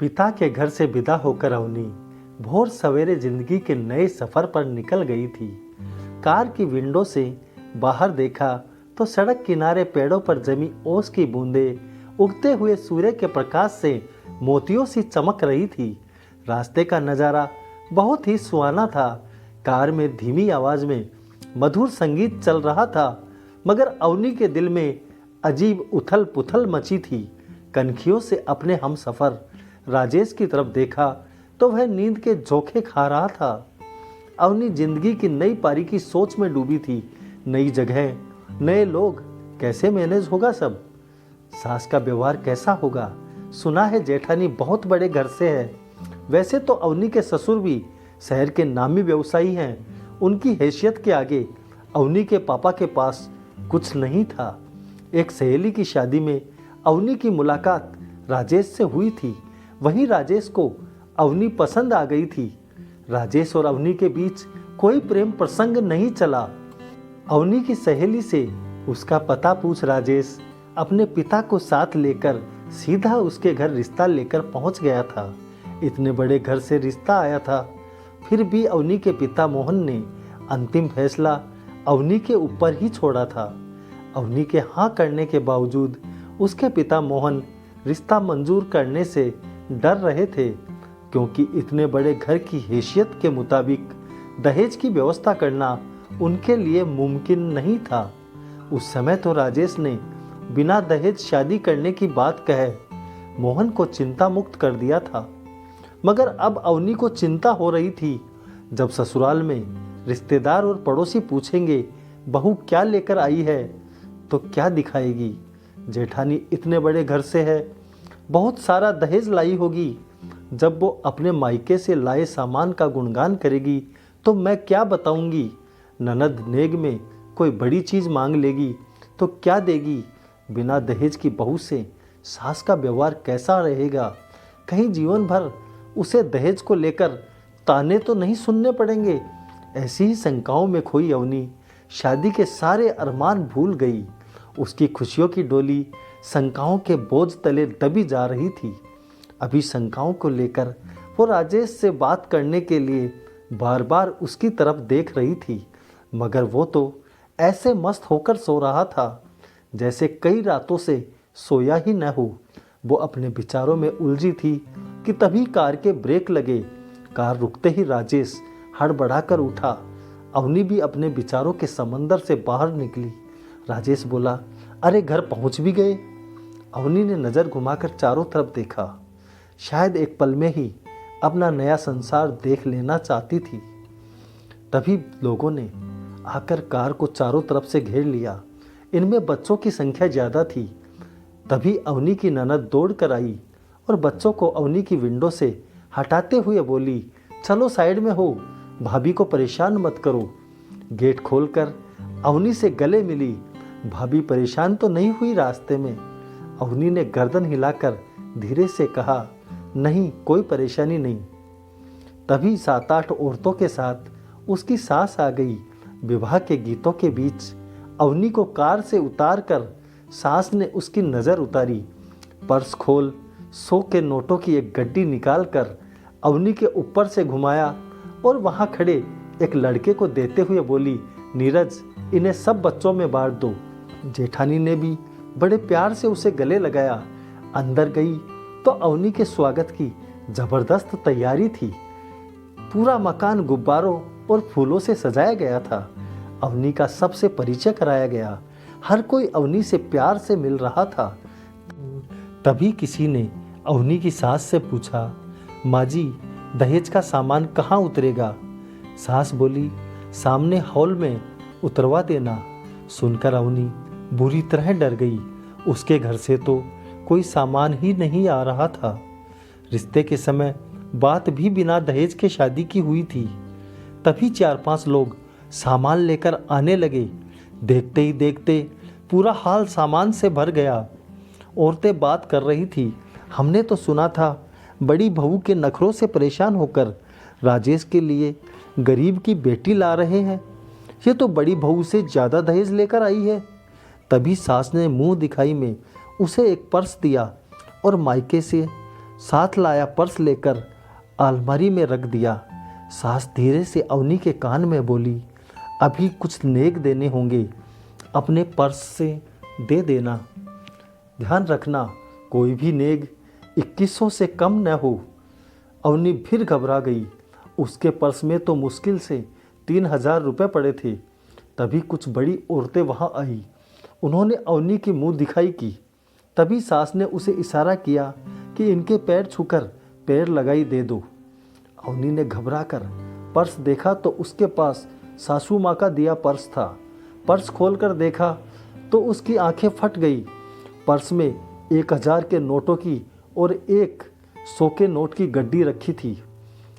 पिता के घर से विदा होकर अवनी भोर सवेरे जिंदगी के नए सफर पर निकल गई थी। कार की विंडो से बाहर देखा तो सड़क किनारे पेड़ों पर जमी ओस की बूंदें उगते हुए सूर्य के प्रकाश से मोतियों सी चमक रही थी। रास्ते का नज़ारा बहुत ही सुहाना था। कार में धीमी आवाज में मधुर संगीत चल रहा था, मगर अवनी के दिल में अजीब उथल पुथल मची थी। कनखियों से अपने हम सफर राजेश की तरफ देखा तो वह नींद के झोंके खा रहा था। अवनी जिंदगी की नई पारी की सोच में डूबी थी। नई जगह, नए लोग, कैसे मैनेज होगा सब? सास का व्यवहार कैसा होगा? सुना है जेठानी बहुत बड़े घर से है। वैसे तो अवनी के ससुर भी शहर के नामी व्यवसायी हैं। उनकी हैसियत के आगे अवनी के पापा के पास कुछ नहीं था। एक सहेली की शादी में अवनी की मुलाकात राजेश से हुई थी। वहीं राजेश को अवनी पसंद आ गई थी। राजेश और अवनी के बीच कोई प्रेम प्रसंग नहीं चला। अवनी की सहेली से उसका पता पूछ राजेश अपने पिता को साथ लेकर सीधा उसके घर रिश्ता लेकर पहुंच गया था। इतने बड़े घर से रिश्ता आया था, फिर भी अवनी के पिता मोहन ने अंतिम फैसला अवनी के ऊपर ही छोड़ा था। अवनी के हाँ करने के बावजूद उसके पिता मोहन रिश्ता मंजूर करने से डर रहे थे, क्योंकि इतने बड़े घर की हैसियत के मुताबिक दहेज की व्यवस्था करना उनके लिए मुमकिन नहीं था। उस समय तो राजेश ने बिना दहेज शादी करने की बात कहे मोहन को चिंता मुक्त कर दिया था, मगर अब अवनी को चिंता हो रही थी। जब ससुराल में रिश्तेदार और पड़ोसी पूछेंगे बहू क्या लेकर आई है, तो क्या दिखाएगी? जेठानी इतने बड़े घर से है, बहुत सारा दहेज लाई होगी। जब वो अपने मायके से लाए सामान का गुणगान करेगी तो मैं क्या बताऊंगी? ननद नेग में कोई बड़ी चीज़ मांग लेगी तो क्या देगी? बिना दहेज की बहू से सास का व्यवहार कैसा रहेगा? कहीं जीवन भर उसे दहेज को लेकर ताने तो नहीं सुनने पड़ेंगे? ऐसी ही शंकाओं में खोई अवनी शादी के सारे अरमान भूल गई। उसकी खुशियों की डोली शंकाओं के बोझ तले दबी जा रही थी। अभी शंकाओं को लेकर वो राजेश से बात करने के लिए बार बार उसकी तरफ देख रही थी, मगर वो तो ऐसे मस्त होकर सो रहा था जैसे कई रातों से सोया ही न हो। वो अपने विचारों में उलझी थी कि तभी कार के ब्रेक लगे। कार रुकते ही राजेश हड़बड़ाकर उठा। अवनी भी अपने विचारों के समंदर से बाहर निकली। राजेश बोला, अरे घर पहुंच भी गए? अवनी ने नज़र घुमाकर चारों तरफ देखा। शायद एक पल में ही अपना नया संसार देख लेना चाहती थी। तभी लोगों ने आकर कार को चारों तरफ से घेर लिया। इनमें बच्चों की संख्या ज़्यादा थी। तभी अवनी की ननद दौड़ कर आई और बच्चों को अवनी की विंडो से हटाते हुए बोली, चलो साइड में हो, भाभी को परेशान मत करो। गेट खोलकर अवनी से गले मिली। भाभी परेशान तो नहीं हुई रास्ते में? अवनी ने गर्दन हिलाकर धीरे से कहा, नहीं, कोई परेशानी नहीं। तभी 7-8 औरतों के साथ उसकी सास आ गई। विवाह के गीतों के बीच अवनी को कार से उतारकर सास ने उसकी नज़र उतारी। पर्स खोल 100 के नोटों की एक गड्डी निकालकर अवनी के ऊपर से घुमाया और वहाँ खड़े एक लड़के को देते हुए बोली, नीरज, इन्हें सब बच्चों में बांट दो। जेठानी ने भी बड़े प्यार से उसे गले लगाया। अंदर गई तो अवनी के स्वागत की जबरदस्त तैयारी थी। पूरा मकान गुब्बारों और फूलों से सजाया गया था। अवनी का सबसे परिचय कराया गया। हर कोई अवनी से प्यार से मिल रहा था। तभी किसी ने अवनी की सास से पूछा, माँ जी, दहेज का सामान कहाँ उतरेगा? सास बोली, सामने हॉल में उतरवा देना। सुनकर अवनी बुरी तरह डर गई। उसके घर से तो कोई सामान ही नहीं आ रहा था। रिश्ते के समय बात भी बिना दहेज के शादी की हुई थी। तभी 4-5 लोग सामान लेकर आने लगे। देखते ही देखते पूरा हाल सामान से भर गया। औरतें बात कर रही थी, हमने तो सुना था बड़ी बहू के नखरों से परेशान होकर राजेश के लिए गरीब की बेटी ला रहे हैं। ये तो बड़ी बहू से ज़्यादा दहेज लेकर आई है। तभी सास ने मुंह दिखाई में उसे एक पर्स दिया और मायके से साथ लाया पर्स लेकर अलमारी में रख दिया। सास धीरे से अवनी के कान में बोली, अभी कुछ नेक देने होंगे, अपने पर्स से दे देना। ध्यान रखना कोई भी नेक 2100 से कम न हो। अवनी फिर घबरा गई। उसके पर्स में तो मुश्किल से 3000 रुपये पड़े थे। तभी कुछ बड़ी औरतें वहाँ आई। उन्होंने अवनी की मुंह दिखाई की। तभी सास ने उसे इशारा किया कि इनके पैर छूकर पैर लगाई दे दो। अवनी ने घबरा कर पर्स देखा तो उसके पास सासू माँ का दिया पर्स था। पर्स खोलकर देखा तो उसकी आंखें फट गई। पर्स में 1000 के नोटों की और 100 के नोट की गड्डी रखी थी।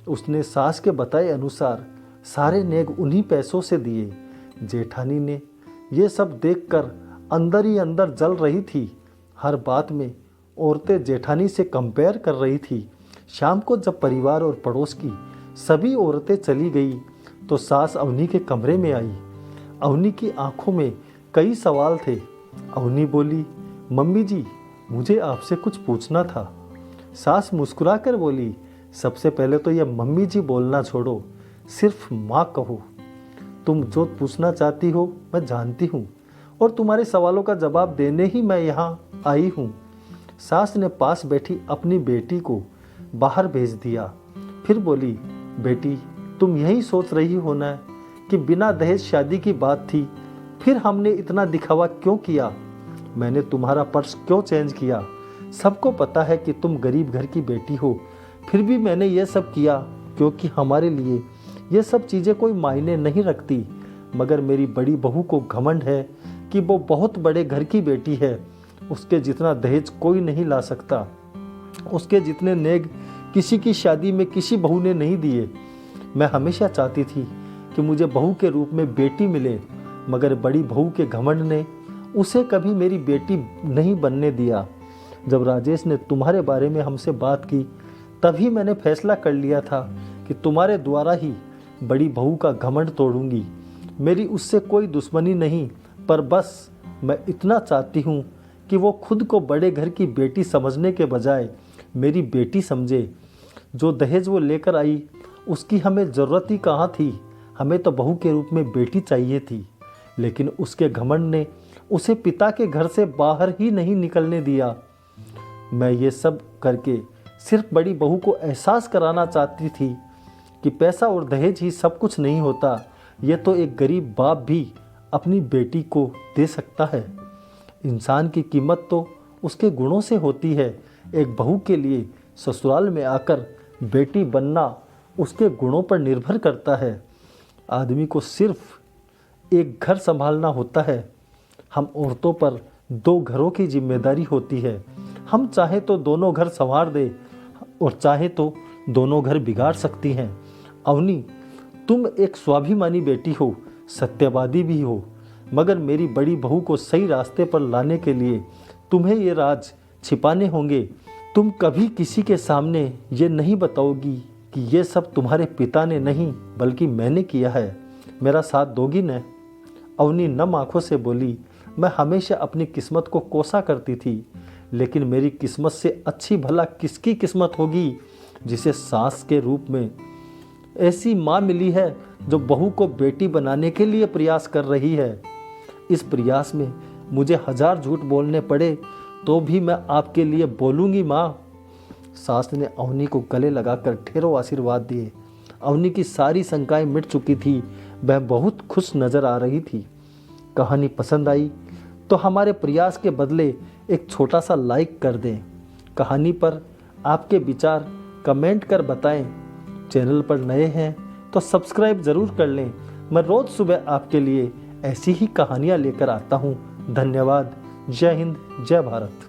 उसने सास के बताए अनुसार सारे नेक उन्हीं पैसों से दिए। जेठानी ने ये सब देखकर अंदर ही अंदर जल रही थी। हर बात में औरतें जेठानी से कंपेयर कर रही थी। शाम को जब परिवार और पड़ोस की सभी औरतें चली गई तो सास अवनी के कमरे में आई। अवनी की आंखों में कई सवाल थे। अवनी बोली, मम्मी जी, मुझे आपसे कुछ पूछना था। सास मुस्कुरा कर बोली, सबसे पहले तो यह मम्मी जी बोलना छोड़ो, सिर्फ माँ कहो। तुम जो पूछना चाहती हो मैं जानती हूँ और तुम्हारे सवालों का जवाब देने ही मैं यहाँ आई हूँ। सास ने पास बैठी अपनी बेटी को बाहर भेज दिया। फिर बोली, बेटी, तुम यही सोच रही हो ना कि बिना दहेज शादी की बात थी, फिर हमने इतना दिखावा क्यों किया? मैंने तुम्हारा पर्स क्यों चेंज किया? सबको पता है कि तुम गरीब घर की बेटी हो, फिर भी मैंने ये सब किया क्योंकि हमारे लिए ये सब चीज़ें कोई मायने नहीं रखती। मगर मेरी बड़ी बहू को घमंड है कि वो बहुत बड़े घर की बेटी है। उसके जितना दहेज कोई नहीं ला सकता। उसके जितने नेग किसी की शादी में किसी बहू ने नहीं दिए। मैं हमेशा चाहती थी कि मुझे बहू के रूप में बेटी मिले, मगर बड़ी बहू के घमंड ने उसे कभी मेरी बेटी नहीं बनने दिया। जब राजेश ने तुम्हारे बारे में हमसे बात की तभी मैंने फैसला कर लिया था कि तुम्हारे द्वारा ही बड़ी बहू का घमंड तोड़ूंगी। मेरी उससे कोई दुश्मनी नहीं, पर बस मैं इतना चाहती हूँ कि वो खुद को बड़े घर की बेटी समझने के बजाय मेरी बेटी समझे। जो दहेज वो लेकर आई उसकी हमें ज़रूरत ही कहाँ थी? हमें तो बहू के रूप में बेटी चाहिए थी, लेकिन उसके घमंड ने उसे पिता के घर से बाहर ही नहीं निकलने दिया। मैं ये सब करके सिर्फ बड़ी बहू को एहसास कराना चाहती थी कि पैसा और दहेज ही सब कुछ नहीं होता। ये तो एक गरीब बाप भी अपनी बेटी को दे सकता है। इंसान की कीमत तो उसके गुणों से होती है। एक बहू के लिए ससुराल में आकर बेटी बनना उसके गुणों पर निर्भर करता है। आदमी को सिर्फ एक घर संभालना होता है। हम औरतों पर 2 घरों की जिम्मेदारी होती है। हम चाहे तो दोनों घर संवार दे और चाहे तो दोनों घर बिगाड़ सकती हैं। अवनी, तुम एक स्वाभिमानी बेटी हो, सत्यवादी भी हो, मगर मेरी बड़ी बहू को सही रास्ते पर लाने के लिए तुम्हें ये राज छिपाने होंगे। तुम कभी किसी के सामने ये नहीं बताओगी कि ये सब तुम्हारे पिता ने नहीं बल्कि मैंने किया है। मेरा साथ दोगी न? अवनी नम आंखों से बोली, मैं हमेशा अपनी किस्मत को कोसा करती थी, लेकिन मेरी किस्मत से अच्छी भला किसकी किस्मत होगी जिसे सास के रूप में ऐसी माँ मिली है जो बहू को बेटी बनाने के लिए प्रयास कर रही है। इस प्रयास में मुझे 1000 झूठ बोलने पड़े तो भी मैं आपके लिए बोलूँगी माँ। सास ने अवनी को गले लगाकर ढेरों आशीर्वाद दिए। अवनी की सारी शंकाएं मिट चुकी थी। वह बहुत खुश नजर आ रही थी। कहानी पसंद आई तो हमारे प्रयास के बदले एक छोटा सा लाइक कर दें। कहानी पर आपके विचार कमेंट कर बताएं। चैनल पर नए हैं तो सब्सक्राइब ज़रूर कर लें। मैं रोज़ सुबह आपके लिए ऐसी ही कहानियाँ लेकर आता हूँ। धन्यवाद। जय हिंद, जय भारत।